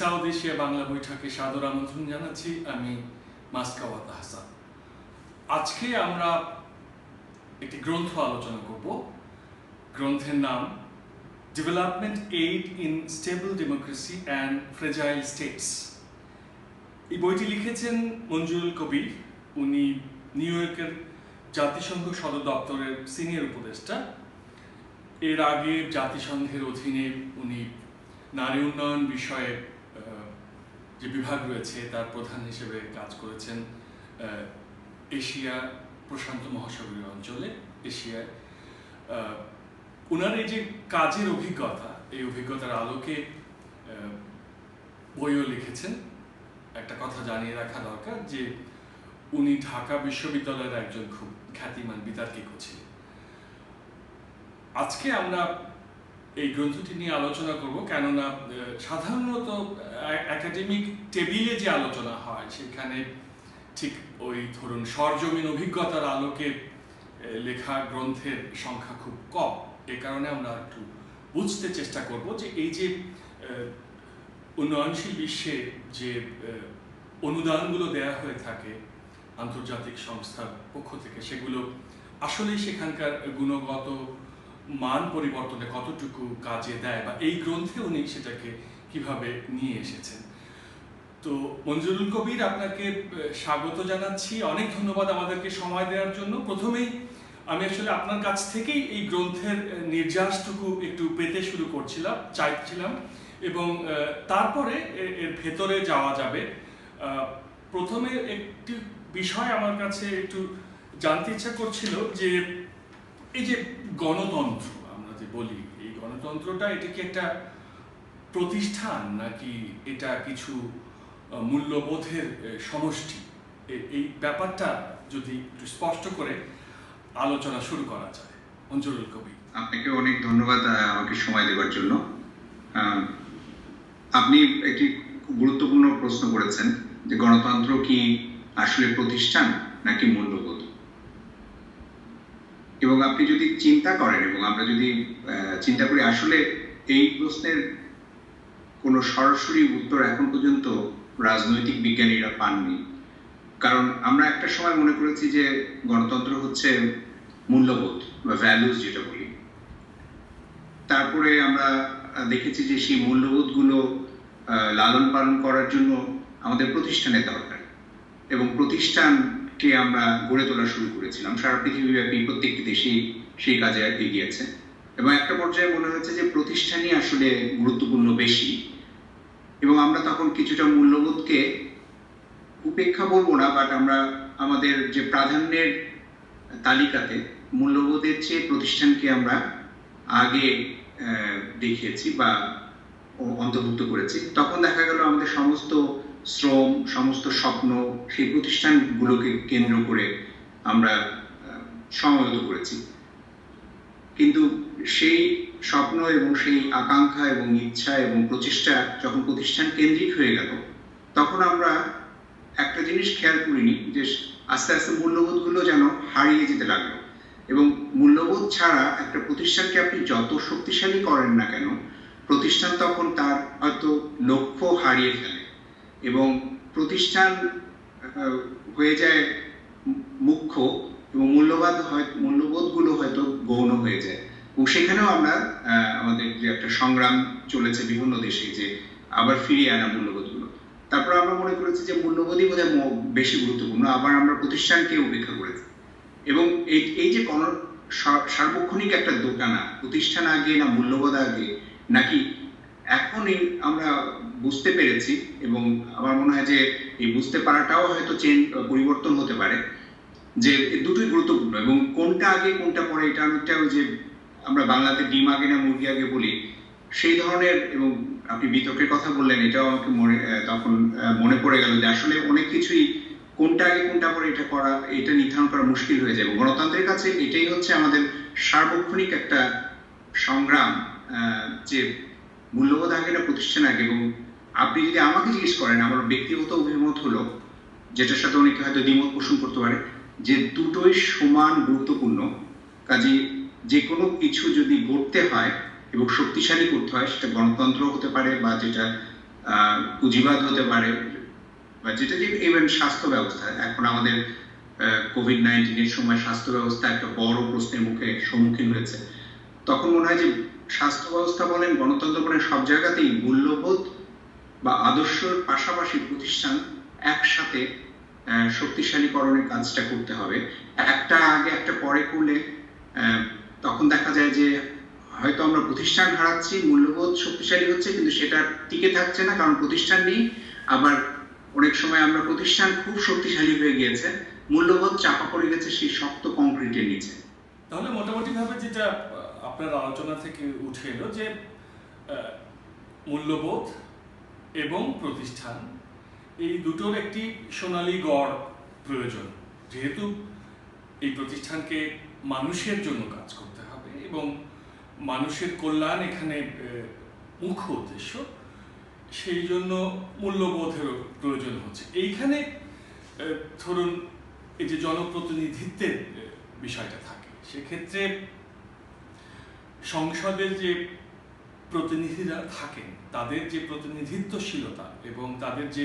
South Asia Bangla বৈঠকে সাদর আমন্ত্রণ জানাচ্ছি। আমি মাসকাওয়াত হাসান। আজকে আমরা একটি গ্রন্থ আলোচনা করব। গ্রন্থের নাম development aid in stable democracy and fragile states. এই বইটি লিখেছেন মঞ্জুরুল কবির। উনি নিউ ইয়র্কের জাতিসংঘ সদর দপ্তরের সিনিয়র উপদেষ্টা। এর আগে জাতিসংঘের অধীনে উনি নারী উন্নয়ন বিষয়ে যে বিভাগ রয়েছে তার প্রধান হিসেবে কাজ করেছেন এশিয়া প্রশান্ত মহাসাগরীয় অঞ্চলে, এশিয়ায়। ওনার এই যে কাজের অভিজ্ঞতা, এই অভিজ্ঞতার আলোকে বইও লিখেছেন। একটা কথা জানিয়ে রাখা দরকার যে উনি ঢাকা বিশ্ববিদ্যালয়ের একজন খুব খ্যাতিমান বিতার্কিকও ছিলেন। আজকে আমরা এই গ্রন্থটি নিয়ে আলোচনা করব, কেননা সাধারণত একাডেমিক টেবিলে যে আলোচনা হয় সেখানে ঠিক ওই ধরুন সরজমিন অভিজ্ঞতার আলোকে লেখা গ্রন্থের সংখ্যা খুব কম। এ কারণে আমরা একটু বুঝতে চেষ্টা করব যে এই যে উন্নয়নশীল বিশ্বে যে অনুদানগুলো দেয়া হয়ে থাকে আন্তর্জাতিক সংস্থার পক্ষ থেকে, সেগুলো আসলেই সেখানকার গুণগত মান পরিবর্তনে কতটুকু কাজে দেয়, বা এই গ্রন্থে উনি সেটাকে কিভাবে নিয়ে এসেছেন। তো মঞ্জুরুল কবির, আপনাকে স্বাগত জানাচ্ছি। অনেক ধন্যবাদ আমাদেরকে সময় দেওয়ার জন্য। প্রথমেই আমি আসলে আপনার কাছ থেকেই এই গ্রন্থের নির্যাসটুকু একটু পেতে শুরু চাইছিলাম, এবং তারপরে এর ভেতরে যাওয়া যাবে। প্রথমে একটি বিষয় আমার কাছে একটু জানতে ইচ্ছা করছিল যে এই যে গণতন্ত্র আমরা যে বলি, এই গণতন্ত্রটা এটা কি একটা প্রতিষ্ঠান নাকি এটা কিছু মূল্যবোধের সমষ্টি? এই ব্যাপারটা যদি একটু স্পষ্ট করে আলোচনা শুরু করা যায়। মঞ্জুরুল কবির, আপনাকে অনেক ধন্যবাদ আমাকে সময় দেওয়ার জন্য। আপনি একটি খুব গুরুত্বপূর্ণ প্রশ্ন করেছেন যে গণতন্ত্র কি আসলে প্রতিষ্ঠান নাকি মূল্যবোধ। এবং আপনি যদি চিন্তা করেন এবং আমরা যদি চিন্তা করি, আসলে এই প্রশ্নের কোনো সরাসরি উত্তর এখন পর্যন্ত রাজনৈতিক বিজ্ঞানীরা পাননি। কারণ আমরা একটা সময় মনে করেছি যে গণতন্ত্র হচ্ছে মূল্যবোধ বা ভ্যালুজ যেটা বলি। তারপরে আমরা দেখেছি যে সেই মূল্যবোধগুলো লালন পালন করার জন্য আমাদের প্রতিষ্ঠানের দরকার, এবং প্রতিষ্ঠানকে আমরা গড়ে তোলা শুরু করেছিলাম। সারা পৃথিবীব্যাপী প্রত্যেকটি দেশেই সেই কাজে এগিয়েছে, এবং একটা পর্যায়ে মনে হয়েছে যে প্রতিষ্ঠানই আসলে গুরুত্বপূর্ণ বেশি। এবং আমরা তখন কিছুটা মূল্যবোধকে উপেক্ষা বলবো না, বাট আমরা আমাদের যে প্রাধান্যের তালিকাতে মূল্যবোধের চেয়ে প্রতিষ্ঠানকে আমরা আগে দেখিয়েছি বা অন্তর্ভুক্ত করেছি। তখন দেখা গেল আমাদের সমস্ত শ্রম, সমস্ত স্বপ্ন সেই প্রতিষ্ঠানগুলোকে কেন্দ্র করে আমরা সমবেত করেছি। কিন্তু সেই স্বপ্ন এবং সেই আকাঙ্ক্ষা এবং ইচ্ছা এবং প্রচেষ্টা যখন প্রতিষ্ঠান কেন্দ্রিক হয়ে গেল, তখন আমরা একটা জিনিস খেয়াল করিনি যে আস্তে আস্তে মূল্যবোধগুলো যেন হারিয়ে যেতে লাগলো। এবং মূল্যবোধ ছাড়া একটা প্রতিষ্ঠানকে আপনি যত শক্তিশালী করেন না কেন, প্রতিষ্ঠান তখন তার হয়তো লক্ষ্য হারিয়ে ফেলে এবং প্রতিষ্ঠান হয়ে যায় মুখ্য, এবং মূল্যবোধগুলো হয়তো গৌণ হয়ে যায়। এবং সেখানেও আমরা আমাদের যে একটা সংগ্রাম চলেছে বিভিন্ন দেশে যে আবার ফিরিয়ে আনা মূল্যবোধগুলো। তারপর আমরা মনে করেছি যে মূল্যবোধই বোধহয় বেশি গুরুত্বপূর্ণ, আবার আমরা প্রতিষ্ঠানকে উপেক্ষা করেছি। এবং এই যে সার্বক্ষণিক একটা দোটানা, প্রতিষ্ঠান আগে না মূল্যবোধ আগে, নাকি এখন আমরা বুঝতে পেরেছি, এবং আমার মনে হয় যে এই বুঝতে পারাটাও হয়তো পরিবর্তন হতে পারে, যে দুটোই গুরুত্বপূর্ণ। এবং কোনটা আগে কোনটা পরে, এটা অনেকটা যে আমরা বাংলাতে ডিম আগে না মুরগি আগে বলি, সেই ধরনের। এবং আপনি বিতর্কের কথা বললেন, এটাও আমাকে তখন মনে পড়ে গেল যে আসলে অনেক কিছুই কোনটা আগে কোনটা পরে এটা নির্ধারণ করা মুশকিল হয়ে যায়। এবং গণতন্ত্রের কাছে এটাই হচ্ছে আমাদের সার্বক্ষণিক একটা সংগ্রাম, যে মূল্যবোধ আগে না প্রতিষ্ঠান আগে। এবং আপনি যদি আমাকে জিজ্ঞেস করেন, আমার ব্যক্তিগত অভিমত হলো, যেটার সাথে অনেকে হয়তো দ্বিমত পোষণ করতে পারে, যে দুটোই সমান গুরুত্বপূর্ণ। কাজে যে কোনো কিছু যদি গড়তে হয় এবং শক্তিশালী করতে হয়, সেটা গণতন্ত্র হতে পারে বা যেটা পুঁজিবাদ হতে পারে, বা যেটা যে ইভেন স্বাস্থ্য ব্যবস্থা, এখন আমাদের কোভিড-19 সময় স্বাস্থ্য ব্যবস্থা একটা বড় প্রশ্নের সম্মুখীন হয়েছে। তখন মনে হয় যে স্বাস্থ্য ব্যবস্থা বলেন, গণতন্ত্র বলেন, সব জায়গাতেই মূল্যবোধ বা আদর্শের পাশাপাশি প্রতিষ্ঠান একসাথে শক্তিশালীকরণের কাজটা করতে হবে। একটা আগে একটা পরে করলে তখন দেখা যায় যে হয়তো আমরা প্রতিষ্ঠান হারাচ্ছি, মূল্যবোধ শক্তিশালী হচ্ছে কিন্তু সেটা টিকে থাকছে না, কারণ প্রতিষ্ঠান নেই। আবার অনেক সময় আমরা প্রতিষ্ঠান খুব শক্তিশালী হয়ে গিয়েছে, মূল্যবোধ চাপা পড়ে গেছে সেই শক্ত কংক্রিটের নিচে। তাহলে মোটামুটি ভাবে যেটা আপনার আলোচনা থেকে উঠে এলো যে মূল্যবোধ এবং প্রতিষ্ঠান এই দুটোর একটি সোনালী গড় প্রয়োজন, যেহেতু এই প্রতিষ্ঠানকে মানুষের জন্য কাজ করতে হবে এবং মানুষের কল্যাণ এখানে মুখ্য উদ্দেশ্য, সেই জন্য মূল্যবোধেরও প্রয়োজন হচ্ছে। এইখানে ধরুন এই যে জনপ্রতিনিধিত্বের বিষয়টা থাকে, সেক্ষেত্রে সংসদের যে প্রতিনিধিরা থাকেন তাদের যে প্রতিনিধিত্বশীলতা এবং তাদের যে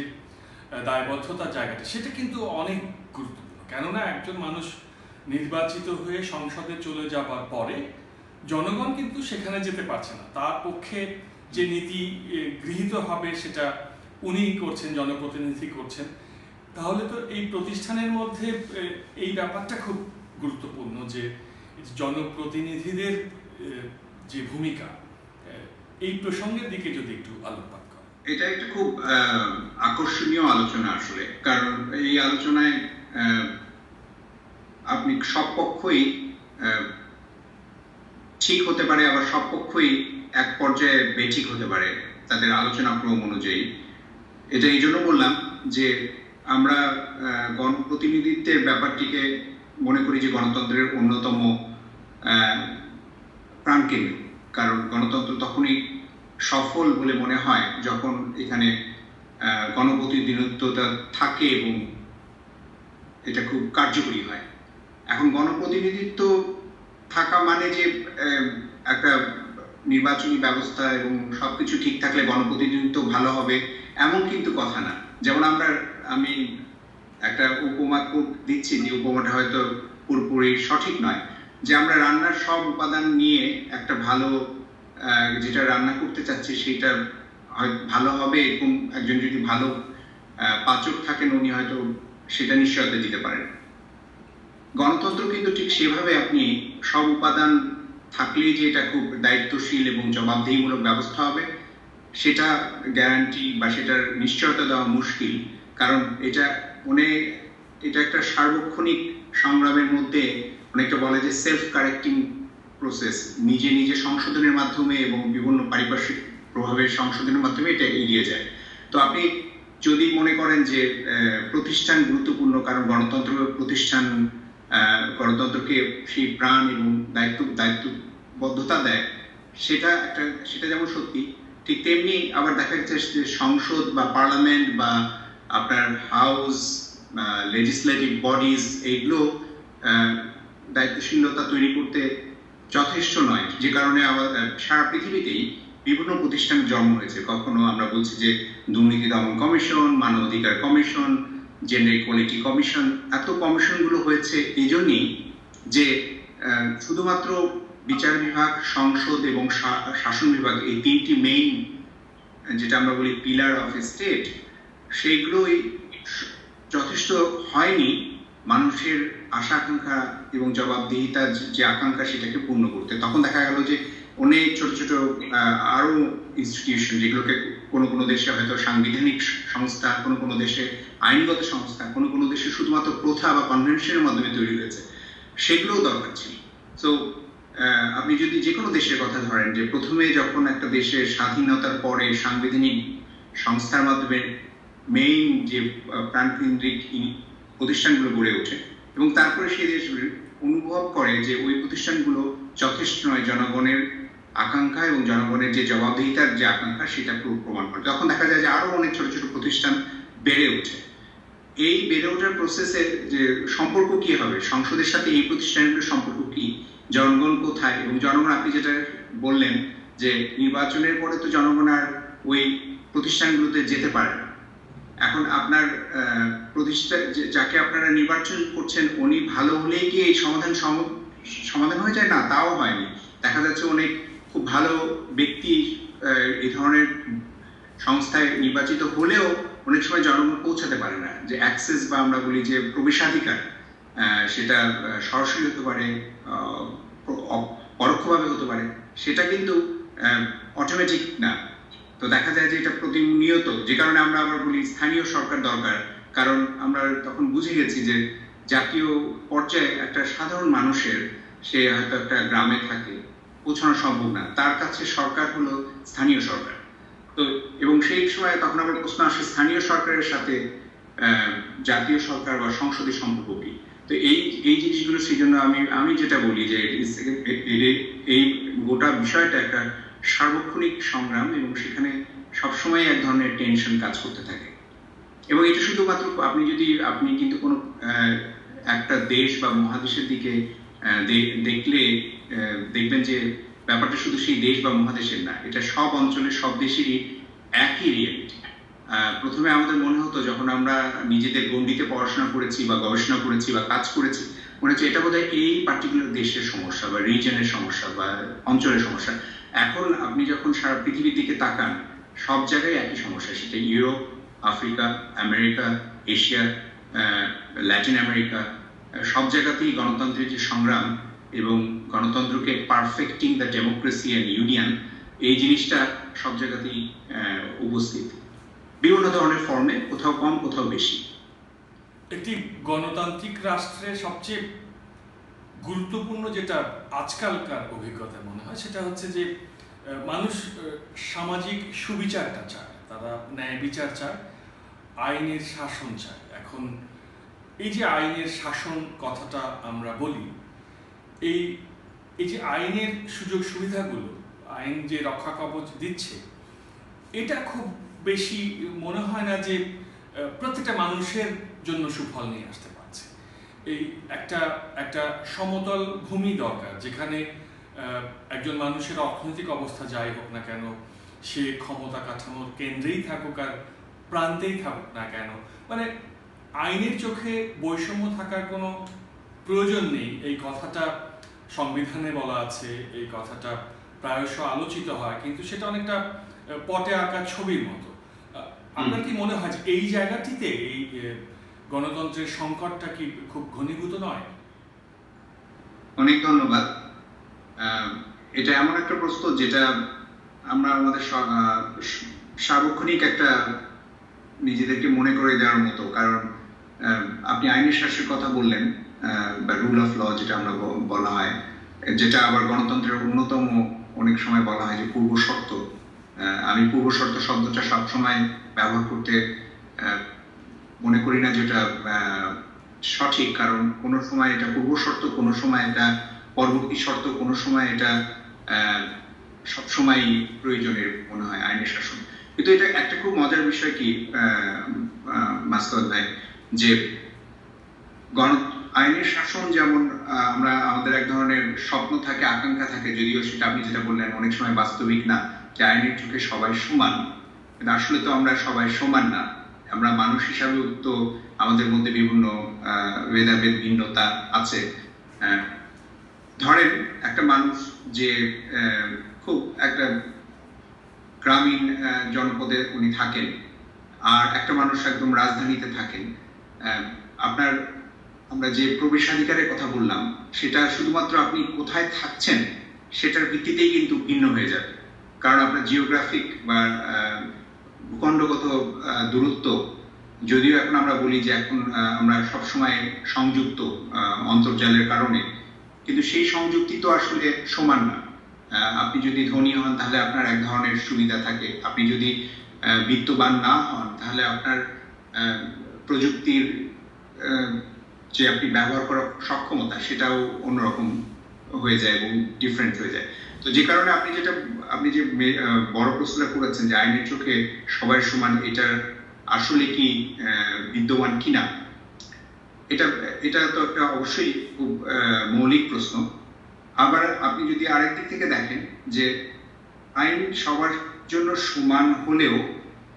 দায়বদ্ধতার জায়গাটা, সেটা কিন্তু অনেক গুরুত্বপূর্ণ। কেননা একজন মানুষ নির্বাচিত হয়ে সংসদে চলে যাবার পরে জনগণ কিন্তু সেখানে যেতে পারছে না, তার পক্ষে যে নীতি গৃহীত হবে সেটা উনি করছেন, জনপ্রতিনিধি করছেন। তাহলে তো এই প্রতিষ্ঠানের মধ্যে এই ব্যাপারটা খুব গুরুত্বপূর্ণ যে জনপ্রতিনিধিদের যে ভূমিকা, এই প্রসঙ্গের দিকে যদি একটু আলোকপাত করেন। এটা একটা খুব আকর্ষণীয় আলোচনা আসলে, কারণ এই আলোচনায় আপনি সব পক্ষই ঠিক হতে পারে, আবার সব পক্ষই এক পর্যায়ে বেঠিক হতে পারে তাদের আলোচনা ক্রম অনুযায়ী। এটা এই জন্য বললাম যে আমরা গণপ্রতিনিধিত্বের ব্যাপারটিকে মনে করি যে গণতন্ত্রের অন্যতম প্রাণকেন্দ্র, কারণ গণতন্ত্র তখনই সফল বলে মনে হয় যখন এখানে গণপ্রতিনিধিত্বটা থাকে এবং এটা খুব কার্যকরী হয়। এখন গণপ্রতিনিধিত্ব থাকা মানে যে একটা নির্বাচনী ব্যবস্থা এবং সবকিছু ঠিক থাকলে গণপ্রতিনিধিত্ব ভালো হবে এমন কিন্তু কথা না। যেমন আমি একটা উপমা দিচ্ছি, যে উপমাটা হয়তো পুরোপুরি সঠিক নয়, যে আমরা রান্নার সব উপাদান নিয়ে একটা ভালো যেটা রান্না করতে চাচ্ছি সেটা ভালো হবে, এরকম একজন যদি ভালো পাচক থাকেন উনি হয়তো সেটা নিশ্চয়তা দিতে পারেন। গণতন্ত্র কিন্তু ঠিক সেভাবে আপনি সব উপাদান থাকলেই যে এটা খুব দায়িত্বশীল এবং জবাবদিহিমূলক ব্যবস্থা হবে সেটা গ্যারান্টি বা সেটার নিশ্চয়তা দেওয়া মুশকিল, কারণ এটা একটা সার্বক্ষণিক সংগ্রামের মধ্যে অনেকটা বলে যে সেলফ কারেক্টিং প্রসেস, নিজে নিজে সংশোধনের মাধ্যমে এবং বিভিন্ন পারিপার্শ্বিক প্রভাবের সংশোধনের মাধ্যমে এটা এগিয়ে যায়। তো আপনি যদি মনে করেন যে প্রতিষ্ঠান গুরুত্বপূর্ণ, কারণ গণতন্ত্র প্রতিষ্ঠান গণতন্ত্রকে সেই প্রাণ এবং দায়িত্ববদ্ধতা দেয়, সেটা যেমন সত্যি, ঠিক তেমনি আবার দেখা যাচ্ছে যে সংসদ বা পার্লামেন্ট বা আপনার হাউস, লেজিসলেটিভ বডিজ, এইগুলো দায়িত্বশীলতা তৈরি করতে যথেষ্ট নয়, যে কারণে সারা পৃথিবীতেই বিভিন্ন প্রতিষ্ঠান জন্ম হয়েছে। কখনো আমরা বলছি যে দুর্নীতি দমন কমিশন, মানবাধিকার কমিশন, জেন্ডার ইকুয়ালিটি কমিশন, এত কমিশনগুলো হয়েছে এই জন্যই যে শুধুমাত্র বিচার বিভাগ, সংসদ এবং শাসন বিভাগ, এই তিনটি মেইন যেটা আমরা বলি পিলার অফ স্টেট, সেইগুলোই যথেষ্ট হয়নি মানুষের আশা আকাঙ্ক্ষা এবং জবাবদিহিতার যে আকাঙ্ক্ষা সেটাকে পূর্ণ করতে। তখন দেখা গেল যে অনেক ছোট ছোট আরো ইনস্টিটিউশন, যেগুলোকে কোনো দেশে হয়তো সাংবিধানিক সংস্থা, কোনো দেশে আইনগত সংস্থা, কোনো দেশে শুধুমাত্র প্রথা বা কনভেনশনের মাধ্যমে তৈরি হয়েছে, সেগুলোও দরকার ছিল। সো আপনি যদি যে কোনো দেশের কথা ধরেন, যে প্রথমে যখন একটা দেশের স্বাধীনতার পরে সাংবিধানিক সংস্থার মাধ্যমে মেইন যে প্রাণকেন্দ্রিক প্রতিষ্ঠানগুলো গড়ে ওঠে এবং তারপরে সেই দেশগুলো অনুভব করে যে ওই প্রতিষ্ঠানগুলো যথেষ্ট নয় জনগণের আকাঙ্ক্ষা এবং জনগণের যে জবাবদিহিতার যে আকাঙ্ক্ষা সেটা প্রমাণ করে, তখন দেখা যায় যে আরো অনেক ছোট ছোট প্রতিষ্ঠান বেড়ে ওঠে। এই বেড়ে ওঠার প্রসেসে যে সম্পর্ক কি হবে সংসদের সাথে, এই প্রতিষ্ঠানগুলোর সম্পর্ক কি, জনগণ কোথায়, এবং জনগণ আপনি যেটা বললেন যে নির্বাচনের পরে তো জনগণ আর ওই প্রতিষ্ঠানগুলোতে যেতে পারে না। এখন আপনার প্রতিষ্ঠান যাকে আপনারা নির্বাচন করছেন উনি ভালো হলেই কি এই সমাধান হয়ে যায়? না, তাও হয়নি। দেখা যাচ্ছে অনেক খুব ভালো ব্যক্তি এই ধরনের সংস্থায় নির্বাচিত হলেও অনেক সময় জনগণ পৌঁছাতে পারে না, যে অ্যাক্সেস বা আমরা বলি যে প্রবেশাধিকার, সেটা সরাসরি হতে পারে, পরোক্ষভাবে হতে পারে, সেটা কিন্তু অটোমেটিক না। তো দেখা যায় যে এটা প্রতিনিয়ত, যে কারণে আমরা আবার বলি স্থানীয় সরকার দরকার, কারণ আমরা তখন বুঝে গেছি যে জাতীয় পর্যায়ে একটা সাধারণ মানুষের, সে হয়তো একটা গ্রামে থাকে, পৌঁছানো সম্ভব না, তার কাছে সরকার হলো স্থানীয় সরকার। তো এবং সেই সময় তখন আবার প্রশ্ন আসে স্থানীয় সরকারের সাথে জাতীয় সরকার বা সংসদের সম্পর্ক কি। তো এই জিনিসগুলো, সেই জন্য আমি যেটা বলি যে এই গোটা বিষয়টা একটা সার্বক্ষণিক সংগ্রাম, এবং সেখানে সবসময় এক ধরনের টেনশন কাজ করতে থাকে। এবং এটা শুধুমাত্র আপনি কিন্তু কোনো একটা দেশ বা মহাদেশের দিকে দেখলে দেখবেন যে ব্যাপারটা শুধু সেই দেশ বা মহাদেশের না, এটা সব অঞ্চলের সব দেশেরই একই রিয়েলিটি। প্রথমে আমাদের মনে হতো যখন আমরা নিজেদের গণ্ডিতে পড়াশোনা করেছি বা গবেষণা করেছি বা কাজ করেছি, মনে হচ্ছে এটা বোধহয় এই পার্টিকুলার দেশের সমস্যা বা রিজনের সমস্যা বা অঞ্চলের সমস্যা। এখন আপনি যখন সারা পৃথিবীর দিকে তাকান, সব জায়গায় একই সমস্যা, সেটা Europe, Africa, America, Asia, Latin America, সব জায়গাতেই গণতন্ত্রের যে সংগ্রাম এবং গণতন্ত্রকে perfecting the democracy and union, এই জিনিসটা সব জায়গাতেই উপস্থিত, বিভিন্ন ধরনের ফর্মে, কোথাও কম কোথাও বেশি। একটি গণতান্ত্রিক রাষ্ট্রের সবচেয়ে গুরুত্বপূর্ণ যেটা আজকালকার অভিজ্ঞতা মনে হয়, সেটা হচ্ছে যে মানুষ সামাজিক সুবিচারটা চায়, তারা ন্যায় বিচার চায়, আইনের শাসন চায়। এখন এই যে আইনের শাসন কথাটা আমরা বলি, এই যে আইনের সুযোগ সুবিধাগুলো, আইন যে রক্ষা কবচ দিচ্ছে, এটা খুব বেশি মনে হয় না যে প্রত্যেকটা মানুষের জন্য সুফল নিয়ে আসতে পারছে। এই একটা সমতল ভূমি দরকার, যেখানে একজন মানুষের অর্থনৈতিক অবস্থা যাই হোক না কেন, সে ক্ষমতা কাঠামোর কেন্দ্রেই থাকুক আর প্রান্তেই থাকুক না কেন, মানে আইনের চোখে বৈষম্য থাকার কোনো প্রয়োজন নেই। এই কথাটা সংবিধানে বলা আছে, এই কথাটা প্রায়শ আলোচিত হয়, কিন্তু সেটা অনেকটা পটে আঁকা ছবির মতো। আপনার কি মনে হয় যে এই জায়গাটিতে এই গণতন্ত্রের সংকটটা কি খুব ঘনীভূত নয়? অনেক ধন্যবাদ। এটা এমন একটা প্রশ্ন যেটা আমরা আমাদের সার্বক্ষণিক একটা নিজেদেরকে মনে করে দেওয়ার মতো, কারণ আপনি আইনের শাসনের কথা বললেন, বা রুল অফ ল যেটা আমরা বলা হয়, যেটা আবার গণতন্ত্রের অন্যতম অনেক সময় বলা হয় যে পূর্ব শর্ত। আমি পূর্ব শর্ত শব্দটা সবসময় ব্যবহার করতে মনে করি না যেটা সঠিক, কারণ কোনো সময় এটা পূর্ব শর্ত, কোনো সময় এটা পরবর্তী শর্ত, কোনো সময় এটা সবসময় প্রয়োজনের মনে হয় আইনের শাসন। কিন্তু এটা একটা খুব মজার বিষয় কি মাসুদ ভাই, যে আইনের শাসন যেমন আমরা আমাদের এক ধরনের স্বপ্ন থাকে, আকাঙ্ক্ষা থাকে, যদিও সেটা আপনি যেটা বললেন অনেক সময় বাস্তবিক না, যে আইনের চোখে সবাই সমান, কিন্তু আসলে তো আমরা সবাই সমান না। আমরা মানুষ হিসাবেও তো আমাদের মধ্যে বিভিন্ন ভেদাভেদ, ভিন্নতা আছে। ধরেন একটা মানুষ যে খুব একটা গ্রামীণ জনপদে উনি থাকেন, আর একটা মানুষ একদম রাজধানীতে থাকেন, আমরা যে প্রবেশাধিকারের কথা বললাম, সেটা শুধুমাত্র আপনি কোথায় থাকছেন সেটার ভিত্তিতেই কিন্তু ভিন্ন হয়ে যাবে, কারণ আপনার জিওগ্রাফিক বা ভূখণ্ডগত দূরত্ব, যদিও এখন আমরা বলি যে এখন আমরা সবসময় সংযুক্ত অন্তর্জালের কারণে, কিন্তু সেই সংযুক্তি তো আসলে সমান না। আপনি যদি ধনী হন তাহলে আপনার এক ধরনের সুবিধা থাকে, আপনি যদি বিত্তবান না হন তাহলে আপনার প্রযুক্তির যে আপনি ব্যবহার করার সক্ষমতা সেটাও অন্যরকম হয়ে যায় এবং ডিফারেন্ট হয়ে যায়। তো যে কারণে আপনি যে বড় প্রশ্নটা করেছেন যে আইনের চোখে সবাই সমান, এটার আসলে কি বিদ্যমান কিনা, এটা তো একটা অবশ্যই খুব মৌলিক প্রশ্ন। আবার আপনি যদি আরেক দিক থেকে দেখেন যে আইন সবার জন্য সমান হলেও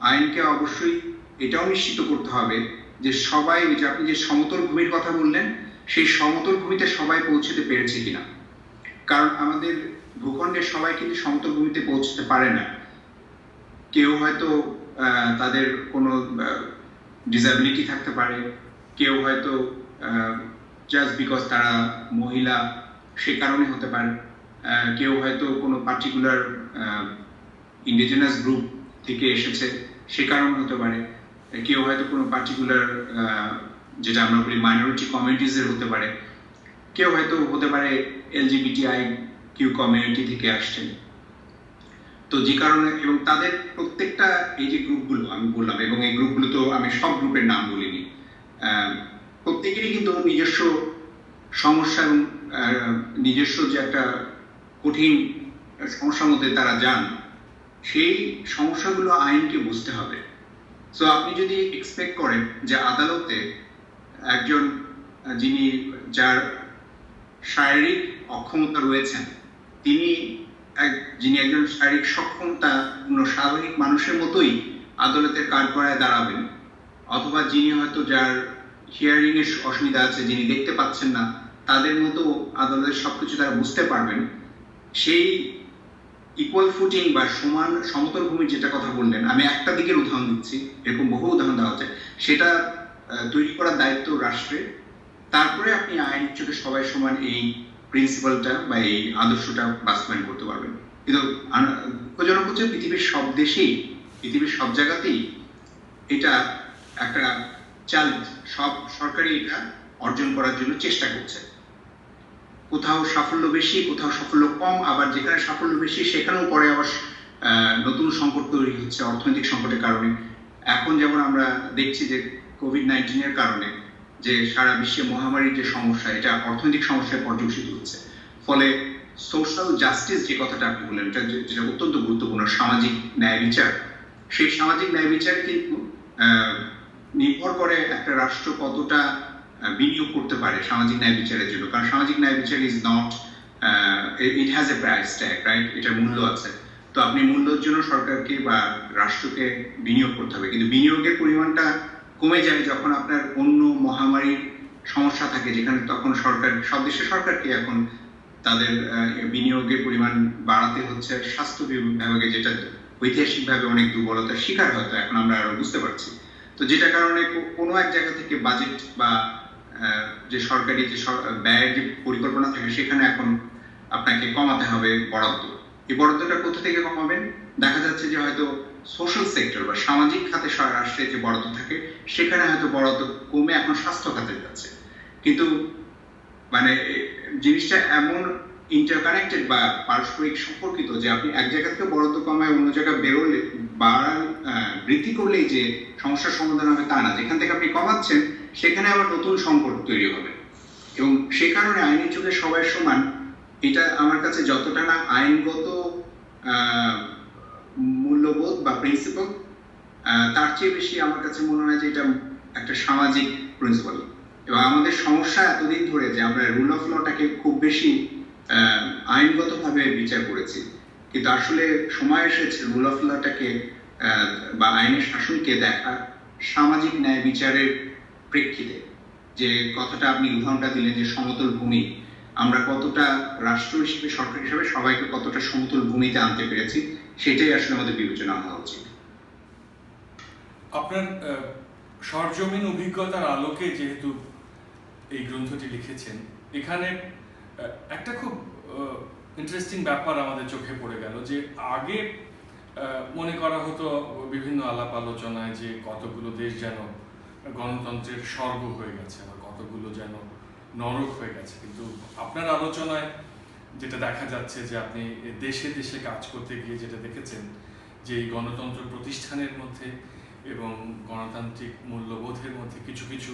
আইনকে অবশ্যই এটাও নিশ্চিত করতে হবে যে সবাই, ওই যে আপনি যে সমতল ভূমির কথা বললেন, সেই সমতল ভূমিতে সবাই পৌঁছতে পেরেছে কিনা। কারণ আমাদের ভূখণ্ডের সবাই কিন্তু সমতল ভূমিতে পৌঁছতে পারে না। কেউ হয়তো তাদের কোনো ডিসএবিলিটি থাকতে পারে, কেউ হয়তো জাস্ট বিকজ তারা মহিলা সে কারণে হতে পারে, কেউ হয়তো কোনো পার্টিকুলার ইন্ডিজিনাস গ্রুপ থেকে এসেছে সে কারণে হতে পারে, কেউ হয়তো কোনো পার্টিকুলার যেটা আমরা বলি মাইনরিটি কমিউনিটিজের হতে পারে, কেউ হয়তো হতে পারে এলজিবিটিআই কিউ কমিউনিটি থেকে আসছেন। তো যে কারণে, এবং তাদের প্রত্যেকটা এই যে গ্রুপগুলো আমি বললাম, এবং এই গ্রুপগুলো তো আমি সব গ্রুপের নাম বলিনি, প্রত্যেকেরই কিন্তু নিজস্ব সমস্যা এবং নিজস্ব যে একটা কঠিন সমস্যার মধ্যে তারা যান, সেই সমস্যাগুলো আইনকে বুঝতে হবে। সো আপনি যদি এক্সপেক্ট করেন যে আদালতে একজন যিনি যার শারীরিক অক্ষমতা রয়েছেন, যিনি একজন শারীরিক সক্ষমতা স্বাভাবিক মানুষের মতোই আদালতের কাঠগড়ায় দাঁড়াবেন, অথবা যিনি হয়তো যার হিয়ারিং এর অসুবিধা আছে, যিনি দেখতে পাচ্ছেন না, তাদের মতো আদালতের সবকিছু তারা বুঝতে পারবেন, সেই ইকুয়াল ফুটিং বা সমান সমতল ভূমির যেটা কথা বললেন, আমি একটা দিকের উদাহরণ দিচ্ছি, এরকম বহু উদাহরণ দেওয়া যায়, সেটা তৈরি করার দায়িত্ব রাষ্ট্রের। তারপরে আপনি আইন চোখে সবাই সমান এই প্রিন্সিপালটা বা এই আদর্শটা বাস্তবায়ন করতে পারবেন। কিন্তু দুঃখজনক হচ্ছে পৃথিবীর সব দেশেই, পৃথিবীর সব জায়গাতেই এটা একটা চ্যালেঞ্জ, সব সরকারই এটা অর্জন করার জন্য চেষ্টা করছে। কোথাও সাফল্য বেশি, কোথাও সাফল্য কম, আবার যেখানে সাফল্য বেশি সেখানেও পরে আবার নতুন সংকট তৈরি হচ্ছে অর্থনৈতিক সংকটের কারণে। এখন যেমন আমরা দেখছি যে কোভিড-19 এর কারণে যে সারা বিশ্বে মহামারীর যে সমস্যা, এটা অর্থনৈতিক সমস্যায় পর্যবেসিত হচ্ছে। ফলে সোশ্যাল জাস্টিস যে কথাটা আপনি বললেন, যেটা অত্যন্ত গুরুত্বপূর্ণ, সামাজিক ন্যায় বিচার, সেই সামাজিক ন্যায় বিচার কিন্তু নির্ভর করে একটা রাষ্ট্র কতটা বিনিয়োগ করতে পারে সামাজিক ন্যায় বিচারের জন্য। কারণ সামাজিক ন্যায় বিচার is not, it has a price tag, right? এটার মূল্য আছে। তো আপনি মূল্যের জন্য সরকারকে বা রাষ্ট্রকে বিনিয়োগ করতে হবে, কিন্তু বিনিয়োগের পরিমাণটা কমে যায় যখন আপনার অন্য মহামারীর সমস্যা থাকে, যেখানে তখন সরকার, সব দেশের সরকারকে এখন তাদের বিনিয়োগের পরিমাণ বাড়াতে হচ্ছে স্বাস্থ্য বিভাগে, যেটা ঐতিহাসিকভাবে অনেক দুর্বলতার শিকার হয়তো এখন আমরা আরো বুঝতে পারছি। তো যেটা কারণে কোনো এক জায়গা থেকে বাজেট বা যে সরকারি যে ব্যয়ের যে পরিকল্পনা থাকে, সেখানে এখন আপনাকে কমাতে হবে বরাদ্দ। এই বরাদ্দটা কোথা থেকে কমাবেন? দেখা যাচ্ছে যে হয়তো সোশ্যাল সেক্টর বা সামাজিক খাতে রাষ্ট্রের যে বরাদ্দ থাকে, সেখানে হয়তো বরাদ্দ কমে এখন স্বাস্থ্য খাতে যাচ্ছে। কিন্তু মানে জিনিসটা এমন ইন্টারকানেক্টেড বা পারস্পরিক সম্পর্কিত যে আপনি এক জায়গা থেকে বরাদ্দ কমায় অন্য জায়গায় বেরোলে, বৃদ্ধি করলেই যে সমস্যার সমাধান হবে তা না। যেখান থেকে আপনি কমাচ্ছেন সেখানে আবার নতুন সংকট তৈরি হবে। এবং সে কারণে আইনের চোখে সবাই সমান, এটা আমার কাছে যতটা না আইনগত মূল্যবোধ বা প্রিন্সিপাল, তার চেয়ে বেশি আমার কাছে মনে হয় যে এটা একটা সামাজিক প্রিন্সিপাল। এবং আমাদের সমস্যা এতদিন ধরে যে আমরা রুল অফ লটাকে খুব বেশি আইনগতভাবে বিচার করেছি, কিন্তু আসলে সময় এসেছে রুল অফ লটাকে বা আইনের শাসনকে দেখা সামাজিক ন্যায় বিচারের প্রেক্ষিতে। যে কথাটা আপনি উদাহরণটা দিলেন যে সমতল ভূমি, আমরা কতটা রাষ্ট্র হিসেবে, সরকার হিসেবে সবাইকে কতটা সমতল ভূমিতে আনতে পেরেছি, সেটাই আসলে আমাদের বিবেচনা হওয়া উচিত। আপনার সরজমিন অভিজ্ঞতার আলোকে যেহেতু এই গ্রন্থটি লিখেছেন, এখানে একটা খুব ইন্টারেস্টিং ব্যাপার আমাদের চোখে পড়ে গেল যে আগে মনে করা হতো বিভিন্ন আলাপ আলোচনায় যে কতগুলো দেশ যেন গণতন্ত্রের স্বর্গ হয়ে গেছে বা কতগুলো যেন নরক হয়ে গেছে, কিন্তু আপনার আলোচনায় যেটা দেখা যাচ্ছে যে আপনি দেশে দেশে কাজ করতে গিয়ে যেটা দেখেছেন যে এই গণতন্ত্র প্রতিষ্ঠানের মধ্যে এবং গণতান্ত্রিক মূল্যবোধের মধ্যে কিছু কিছু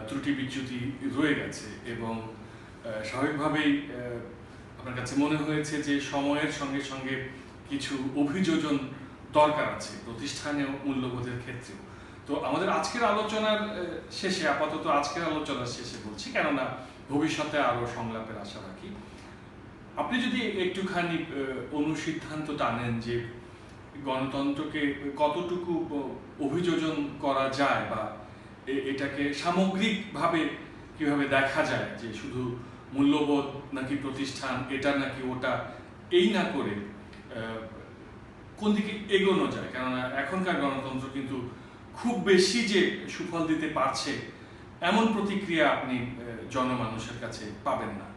ত্রুটি বিচ্যুতি রয়ে গেছে, এবং স্বাভাবিকভাবেই আপনার কাছে মনে হয়েছে যে সময়ের সঙ্গে সঙ্গে কিছু অভিযোজন দরকার আছে প্রতিষ্ঠানেও মূল্যবোধের ক্ষেত্রে। তো আমাদের আজকের আলোচনার শেষে, আপাতত আজকের আলোচনার শেষে বলছি, কেননা ভবিষ্যতে আরো সংলাপের আশা রাখি, আপনি যদি একটুখানি অনুসিদ্ধান্ত টানেন যে গণতন্ত্রকে কতটুকু অভিযোজন করা যায়, বা এটাকে সামগ্রিকভাবে কিভাবে দেখা যায় যে শুধু মূল্যবোধ নাকি প্রতিষ্ঠান, এটা নাকি ওটা, এই না করে কোন দিকে এগোনো যায়? কেননা এখনকার গণতন্ত্র কিন্তু খুব বেশি যে সুফল দিতে পারছে এমন প্রতিক্রিয়া আপনি জনমানুষের কাছে পাবেন না।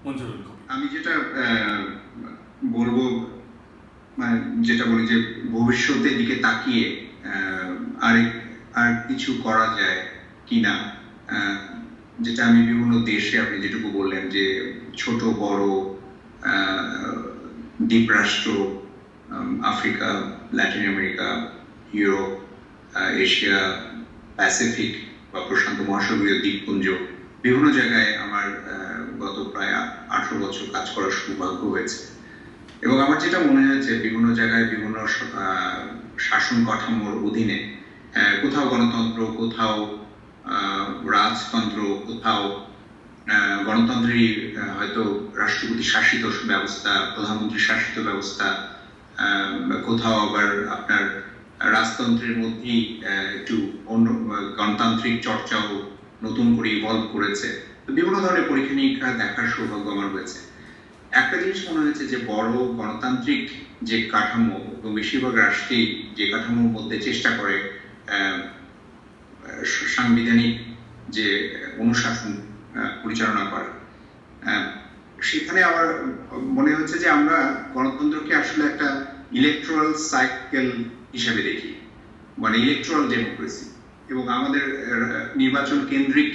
মঞ্জুরুল কবির। আমি যেটা বলবো, মানে যেটা বলি যে ভবিষ্যতের দিকে তাকিয়ে আর কিছু করা যায় কিনা, যেটা আমি বিভিন্ন দেশে, আপনি যেটুকু বললেন যে ছোট বড় দ্বীপরাষ্ট্র, Africa, Latin America, Europe, Asia, Pacific বা প্রশান্ত মহাসাগরীয় দ্বীপপুঞ্জ, বিভিন্ন জায়গায় আমার গত প্রায় 18 বছর কাজ করার সৌভাগ্য হয়েছে। এবং আমার যেটা মনে হয়েছে, বিভিন্ন জায়গায় বিভিন্ন শাসন কাঠামোর অধীনে কোথাও গণতন্ত্র, কোথাও রাজতন্ত্র, কোথাও গণতন্ত্রেরই হয়তো রাষ্ট্রপতি শাসিত ব্যবস্থা, প্রধানমন্ত্রী শাসিত ব্যবস্থা, কোথাও আবার আপনার রাজতন্ত্রের মধ্যেই একটু অন্য গণতান্ত্রিক চর্চাও নতুন করে ইভলভ করেছে। তো বিভিন্ন ধরনের পরীক্ষা নিরীক্ষা দেখার সৌভাগ্য আমার হয়েছে। একটা জিনিস মনে হয়েছে যে বড় গণতান্ত্রিক যে কাঠামো, এবং বেশিরভাগ রাষ্ট্রেই যে কাঠামোর মধ্যে চেষ্টা করে সাংবিধানিক যে অনুশাসন পরিচালনা করা, সেখানে আমার মনে হচ্ছে যে আমরা গণতন্ত্রকে আসলে একটা ইলেকট্রাল সাইকেল হিসেবে দেখি, মানে ইলেকট্রাল ডেমোক্রেসি, এবং আমাদের নির্বাচন কেন্দ্রিক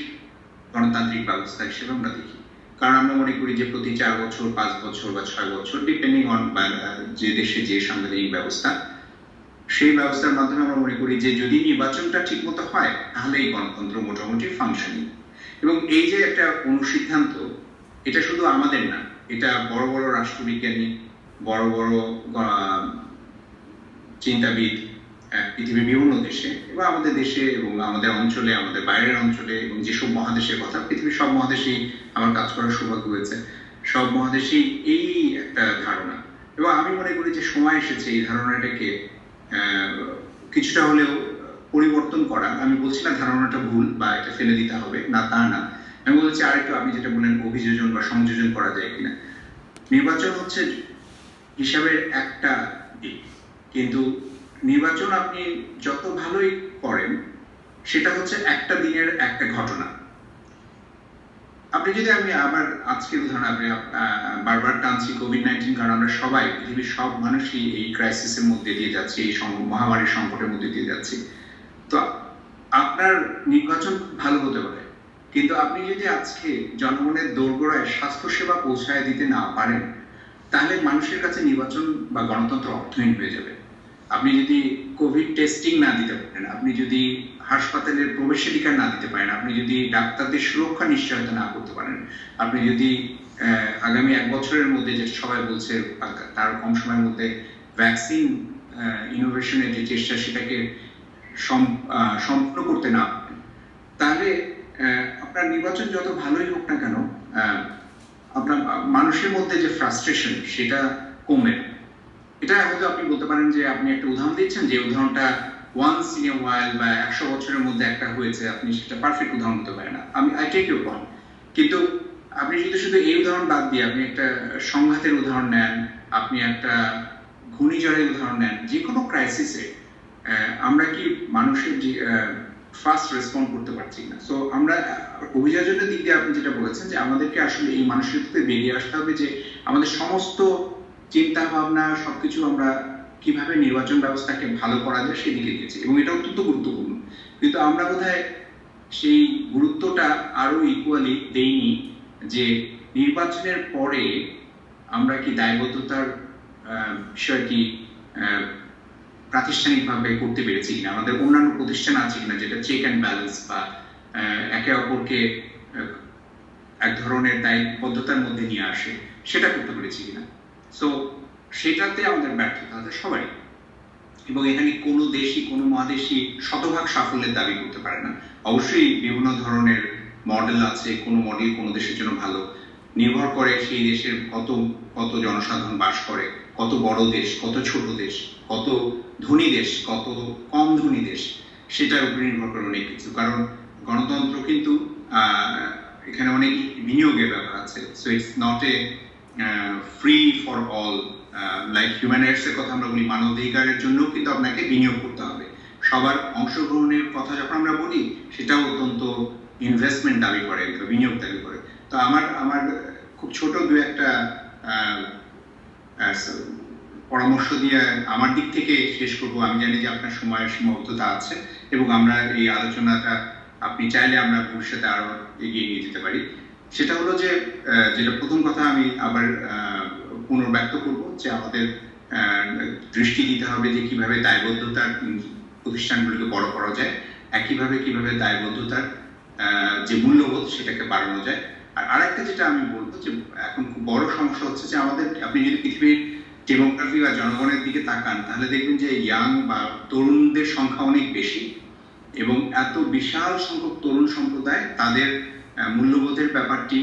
গণতান্ত্রিক ব্যবস্থা হিসেবে আমরা দেখি। কারণ আমরা মনে করি যে প্রতি 4 বছর, 5 বছর বা 6 বছর, ডিপেন্ডিং অন যে দেশে যে সাংবিধানিক ব্যবস্থা, সেই ব্যবস্থার মাধ্যমে আমরা মনে করি যে যদি নির্বাচনটা ঠিক মতো হয় তাহলে এই গণতন্ত্র মোটামুটি ফাংশনিং। এবং এই যে একটা অনুসিদ্ধান্ত, এটা শুধু আমাদের না, এটা বড় বড় রাষ্ট্রবিজ্ঞানী, বড় বড় চিন্তাবিদ পৃথিবীর বিভিন্ন দেশে এবং আমাদের দেশে এবং আমাদের অঞ্চলে, আমাদের বাইরের অঞ্চলে, এবং যেসব মহাদেশের কথা, পৃথিবীর সব মহাদেশেই আমার কাজ করার সৌভাগ্য হয়েছে, সব মহাদেশেই এই একটা ধারণা। এবং আমি মনে করি যে সময় এসেছে এই ধারণাটাকে কিছুটা হলেও পরিবর্তন করা। আমি বলছি না ধারণাটা ভুল বা এটা ফেলে দিতে হবে, না তা না, আমি বলছি আরেকটু আপনি যেটা বললেন অভিযোজন বা সংযোজন করা যায় কিনা। নির্বাচন হচ্ছে হিসাবের একটা দিক, কিন্তু নির্বাচন আপনি যত ভালোই করেন সেটা হচ্ছে একটা দিনের একটা ঘটনা। আপনি যদি, আমি আবার আজকের উদাহরণ আপনি বারবার টানছি কোভিড-19, কারণ আমরা সবাই, পৃথিবীর সব মানুষই এই ক্রাইসিসের মধ্যে দিয়ে যাচ্ছি, এই মহামারীর সংকটের মধ্যে দিয়ে যাচ্ছি। তো আপনার নির্বাচন ভালো হতে পারে, কিন্তু আপনি যদি আজকে জনগণের দোরগোড়ায় স্বাস্থ্যসেবা পৌঁছায় দিতে না পারেন, তাহলে মানুষের কাছে নির্বাচন বা গণতন্ত্র অর্থহীন হয়ে যাবে। আপনি যদি কোভিড টেস্টিং না দিতে পারেন, আপনি যদি হাসপাতালের প্রবেশাধিকার না দিতে পারেন, আপনি যদি ডাক্তারদের সুরক্ষা নিশ্চয়তা না করতে পারেন, আপনি যদি আগামী 1 বছরের মধ্যে, যে সবাই বলছে তার কম সময়ের মধ্যে ভ্যাকসিন ইনোভেশনের যে চেষ্টা, সেটাকে সম্পূর্ণ করতে না পারেন, তাহলে আপনার নির্বাচন যত ভালোই হোক না কেন, আপনার মানুষের মধ্যে যে ফ্রাস্ট্রেশন, সেটা কমবে না। এটা হয়তো আপনি বলতে পারেন যে আপনি একটা উদাহরণ দিচ্ছেন, যে উদাহরণটা ওয়ান্স ইন এ ওয়াইল বা 100 বছরের মধ্যে একটা হয়েছে, আপনি সেটা পারফেক্ট উদাহরণ হতে পারে না। আই টেক ইউর পয়েন্ট, কিন্তু আপনি যদি শুধু এই উদাহরণ বাদ দিয়ে আপনি একটা সংঘাতের উদাহরণ নেন, আপনি একটা ঘূর্ণিঝড়ের উদাহরণ নেন, যে কোনো ক্রাইসিসে আমরা কি মানুষের যে ফাস্ট রেসপন্ড করতে পারছি না। সো আমরা অভিযোজনের দিক দিয়ে আপনি যেটা বলেছেন, যে আমাদেরকে আসলে এই মানসিকতাতে বেরিয়ে আসতে হবে যে আমাদের সমস্ত চিন্তা ভাবনা সবকিছু আমরা কিভাবে নির্বাচন ব্যবস্থাকে ভালো করা যায় সেদিকে দিয়েছি, এবং এটা অত্যন্ত গুরুত্বপূর্ণ। কিন্তু আমরা বোধহয় সেই গুরুত্বটা আরো ইকুয়ালি দেইনি, যে নির্বাচনের পরে আমরা কি দায়বদ্ধতার বিষয়টি প্রাতিষ্ঠানিকভাবে করতে পেরেছি কিনা, আমাদের অন্যান্য প্রতিষ্ঠান আছে কিনা যেটা চেক অ্যান্ড ব্যালেন্স বা একে অপরকে এক ধরনের দায়বদ্ধতার মধ্যে নিয়ে আসে, সেটা করতে পেরেছি কিনা। সো সেটাতে আমাদের ব্যর্থতা আছে সবাই, এবং এখানে কোনো দেশই, কোনো মহাদেশই শতভাগ সাফল্যের দাবি করতে পারে না। অবশ্যই বিভিন্ন ধরনের মডেল আছে, কোনো মডেল কোনো দেশের জন্য ভালো, নির্ভর করে সেই দেশের কত জনসাধারণ বাস করে, কত বড় দেশ, কত ছোট দেশ, কত ধনী দেশ, কত কম ধনী দেশ, সেটার উপর নির্ভর করে অনেক কিছু। কারণ গণতন্ত্র কিন্তু এখানে অনেক বিনিয়োগের ব্যাপার আছে। So it's not a free for all. Like human rights এর কথা আমরা বলি, মানবাধিকারের জন্য কিন্তু আপনাকে বিনিয়োগ করতে হবে। সবার অংশগ্রহণের কথা যখন আমরা বলি, সেটাও অত্যন্ত ইনভেস্টমেন্ট দাবি করে, বিনিয়োগ দাবি করে। তো আমার খুব ছোট দু একটা পরামর্শ দিয়ে আমার দিক থেকে শেষ করব। আমি জানি যে আপনার সময়ের সীমাবদ্ধতা আছে এবং আমরা এই আলোচনাটা আপনি চাইলে আমরা ভবিষ্যতে আরো এগিয়ে নিয়ে যেতে পারি। সেটা হলো যে যেটা প্রথম কথা আমি আবার পুনর্ব্যক্ত করব, যে আমাদের দৃষ্টি দিতে হবে যে কিভাবে দায়বদ্ধতার প্রতিষ্ঠানগুলোকে বড় করা যায়, একইভাবে কিভাবে দায়বদ্ধতার যে মূল্যবোধ সেটাকে বাড়ানো যায়। আর আরেকটা যেটা আমি বলবো, যে এখন খুব বড় সমস্যা হচ্ছে যে আমাদের, আপনি যদি পৃথিবীর ডেমোগ্রাফি বা জনগণের দিকে তাকান, তাহলে দেখবেন যে ইয়াং বা তরুণদের সংখ্যা অনেক বেশি, এবং এত বিশাল সংখ্যক তরুণ সম্প্রদায় তাদের মূল্যবোধের ব্যাপারটি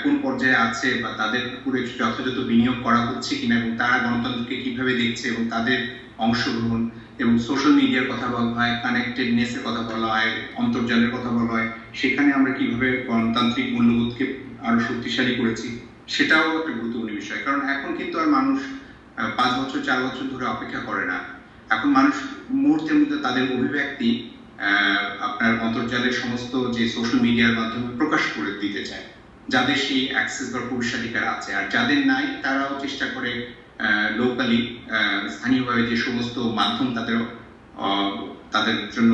কোন পর্যায়ে আছে, বা তাদের উপরে যথাযথ বিনিয়োগ করা হচ্ছে কিনা, এবং তারা গণতন্ত্রকে কিভাবে দেখছে, এবং তাদের অংশগ্রহণ, এবং সোশ্যাল মিডিয়ার কথা বলা হয়, কানেক্টেডনেসের কথা বলা হয়, অন্তর্জালের কথা বলা হয়, সেখানে আমরা কিভাবে গণতান্ত্রিক মূল্যবোধকে আরো শক্তিশালী করেছি, সেটাও একটা গুরুত্বপূর্ণ বিষয়। কারণ এখন কিন্তু আর মানুষ 5 বছর 4 বছর ধরে অপেক্ষা করে না। এখন মানুষ মুহূর্তের মধ্যে তাদের অভিব্যক্তি আপনার অন্তর্জালের সমস্ত যে সোশ্যাল মিডিয়ার মাধ্যমে প্রকাশ করে দিতে চায়, যাদের সেই অ্যাক্সেস বা প্রবেশাধিকার আছে। আর যাদের নাই, তারাও চেষ্টা করে লোকালি, স্থানীয়ভাবে যে সমস্ত মাধ্যম তাদের জন্য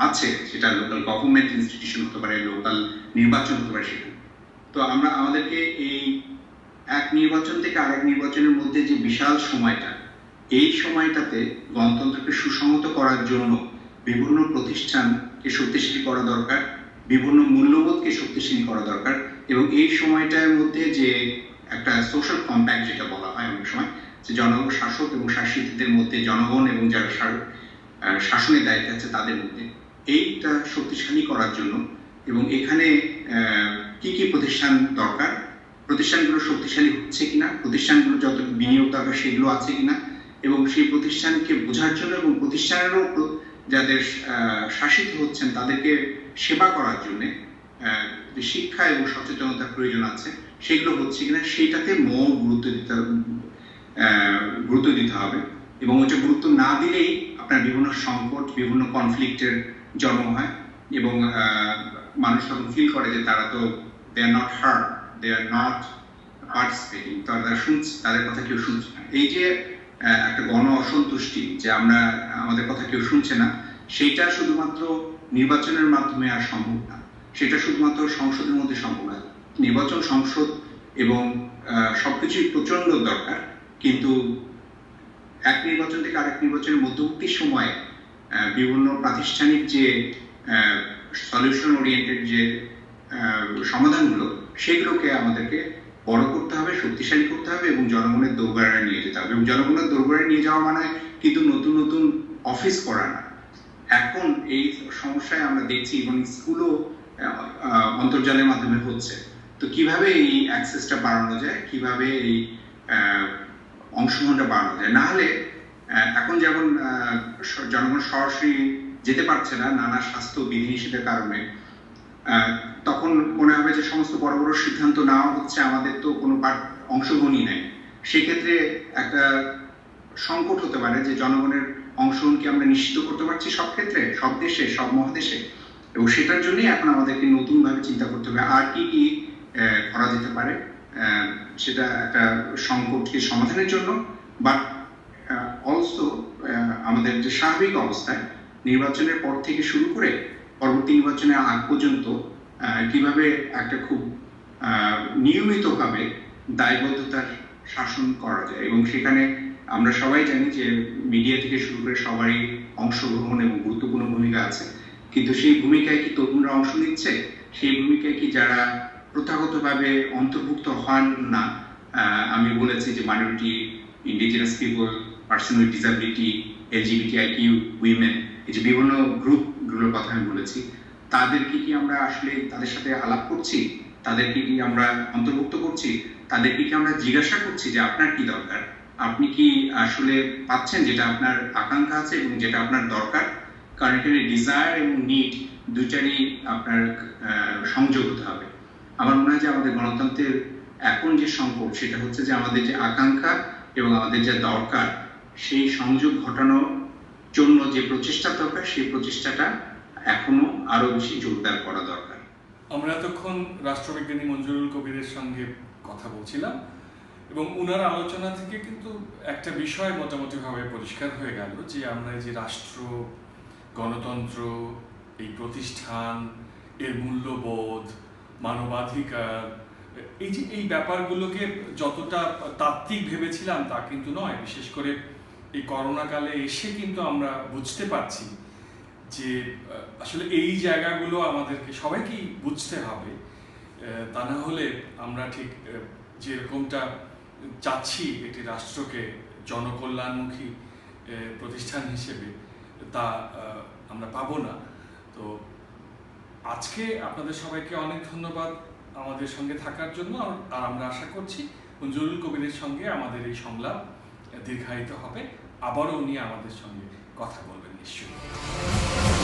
আছে, সেটা লোকাল গভর্নমেন্ট ইনস্টিটিউশন হতে পারে, লোকাল নির্বাচন হতে পারে, সেটা। তো আমাদেরকে এই এক নির্বাচন থেকে আরেক নির্বাচনের মধ্যে যে বিশাল সময়টা, এই সময়টাতে গণতন্ত্রকে সুসংহত করার জন্য বিভিন্ন প্রতিষ্ঠানকে শক্তিশালী করা দরকার, বিভিন্ন মূল্যবোধকে শক্তিশালী করা দরকার, এবং এই সময়টার মধ্যে যে একটা সোশ্যাল কম্প্যাক্ট যেটা বলা হয় অনেক সময়, যে জনগণ, শাসক এবং শাসিতদের মধ্যে, জনগণ এবং যারা শাসনের দায়িত্বে আছে তাদের মধ্যে, এইটা শক্তিশালী করার জন্য, এবং এখানে কি কি প্রতিষ্ঠান দরকার, প্রতিষ্ঠানগুলো শক্তিশালী হচ্ছে কিনা, প্রতিষ্ঠানগুলো যত বিনিয়োগ দরকার সেগুলো আছে কিনা, এবং সেই প্রতিষ্ঠানকে বোঝার জন্য, এবং প্রতিষ্ঠানেরও যাদের শাসিত হচ্ছেন তাদেরকে সেবা করার জন্য যে শিক্ষা এবং সচেতনতার প্রয়োজন আছে, সেগুলো হচ্ছে কিনা, সেইটাতে গুরুত্ব দিতে হবে। এবং ওইটা গুরুত্ব না দিলেই আপনার বিভিন্ন সংকট, বিভিন্ন কনফ্লিক্টের জন্ম হয়, এবং মানুষ তখন ফিল করে যে তারা তো they are not heard, they are not participating, তারা শুনছে, তাদের কথা কেউ শুনছে না। এই যে একটা গণ অসন্তুষ্টি, যে আমাদের কথা কেউ শুনছে না, সেইটা শুধুমাত্র নির্বাচনের মাধ্যমে আর সম্ভব না, সেটা শুধুমাত্র সংসদের মধ্যে সম্ভব না। নির্বাচন, সংসদ এবং সবকিছুই প্রচন্ড দরকার, কিন্তু এক নির্বাচন থেকে আরেক নির্বাচনের মধ্যবর্তী সময়ে বিভিন্ন প্রাতিষ্ঠানিক যে সলিউশন ওরিয়েন্টেড যে সমাধানগুলো, সেগুলোকে আমাদেরকে বড় করতে হবে, শক্তিশালী করতে হবে, এবং জনগণের দোরগোড়ায় নিয়ে যেতে হবে। এবং জনগণের দোরগোড়ায় নিয়ে যাওয়া মানে কিন্তু নতুন নতুন অফিস করা না। এখন এই সমস্যায় আমরা দেখছি, এবং স্কুলও অন্তর্জালের মাধ্যমে হচ্ছে। তো কিভাবে এই অ্যাক্সেসটা বাড়ানো যায়, কিভাবে এই অংশগ্রহণটা বাড়ানো যায়, না হলে এখন যেমন জনগণ সরাসরি যেতে পারছে না নানা স্বাস্থ্য বিধিনিষেধের কারণে, তখন মনে হবে যে সমস্ত বড় বড় সিদ্ধান্ত নেওয়া হচ্ছে, আমাদের তো কোনো অংশগ্রহণই নেই। সেক্ষেত্রে একটা সংকট হতে পারে যে জনগণের অংশগ্রহণকে আমরা নিশ্চিত করতে পারছি সব ক্ষেত্রে, সব দেশে, সব মহাদেশে, এবং সেটার জন্যই এখন আমাদেরকে নতুনভাবে চিন্তা করতে হবে আর কি কি করা যেতে পারে, সেটা একটা সংকটকে সমাধানের জন্য, বাট অলসো আমাদের যে স্বাভাবিক অবস্থায় নির্বাচনের পর থেকে শুরু করে পরবর্তী নির্বাচনের আগ পর্যন্ত কিভাবে একটা খুব নিয়মিতভাবে দায়বদ্ধতার শাসন করা যায়। এবং সেখানে আমরা সবাই জানি যে মিডিয়া থেকে শুরু করে সবারই অংশগ্রহণ এবং গুরুত্বপূর্ণ ভূমিকা আছে, কিন্তু সেই ভূমিকায় কি তরুণরা অংশ নিচ্ছে? সেই ভূমিকায় কি যারা প্রথাগতভাবে অন্তর্ভুক্ত হন না, আমি বলেছি যে minority, indigenous people, person with disability, LGBTIQ, women, এই যে বিভিন্ন গ্রুপগুলোর কথা আমি বলেছি, তাদেরকে কি আমরা আসলে তাদের সাথে আলাপ করছি? তাদেরকে কি আমরা অন্তর্ভুক্ত করছি? তাদেরকে কি আমরা জিজ্ঞাসা করছি যে আপনার কি দরকার, আপনি কি আসলে পাচ্ছেন যেটা আপনার আকাঙ্ক্ষা আছে এবং যেটা আপনার দরকার? কারণ এখানে ডিজায়ার এবং নিড দুইটারই আপনার সংযোগ হতে হবে। আমার মনে হয় যে আমাদের গণতন্ত্রের এখন যে সংকট সেটা হচ্ছে যে আমাদের যে আকাঙ্ক্ষা এবং আমাদের যে দরকার সেই সংযোগ ঘটানোর জন্য যে প্রচেষ্টা দরকার সেই প্রচেষ্টাটা এখনো আরো বেশি জোরদার করা দরকার। আমরা এতক্ষণ রাষ্ট্রবিজ্ঞানী মঞ্জুরুল কবিরের সঙ্গে কথা বলছিলাম এবং উনার আলোচনা থেকে কিন্তু একটা বিষয় মোটামুটিভাবে পরিষ্কার হয়ে গেল যে আমরা এই যে রাষ্ট্র, গণতন্ত্র, এই প্রতিষ্ঠান, এর মূল্যবোধ, মানবাধিকার, এই ব্যাপারগুলোকে যতটা তাত্ত্বিক ভেবেছিলাম তা কিন্তু নয়। বিশেষ করে এই করোনাকালে এসে কিন্তু আমরা বুঝতে পারছি যে আসলে এই জায়গাগুলো আমাদেরকে সবাইকেই বুঝতে হবে। তা না হলে আমরা ঠিক যেরকমটা চাচ্ছি একটি রাষ্ট্রকে জনকল্যাণমুখী প্রতিষ্ঠান হিসেবে তা আমরা পাবো না। তো আজকে আপনাদের সবাইকে অনেক ধন্যবাদ আমাদের সঙ্গে থাকার জন্য। আর আমরা আশা করছি মঞ্জুরুল কবিরের সঙ্গে আমাদের এই সংলাপ দীর্ঘায়িত হবে, আবারও উনি আমাদের সঙ্গে কথা বলবেন নিশ্চয়ই।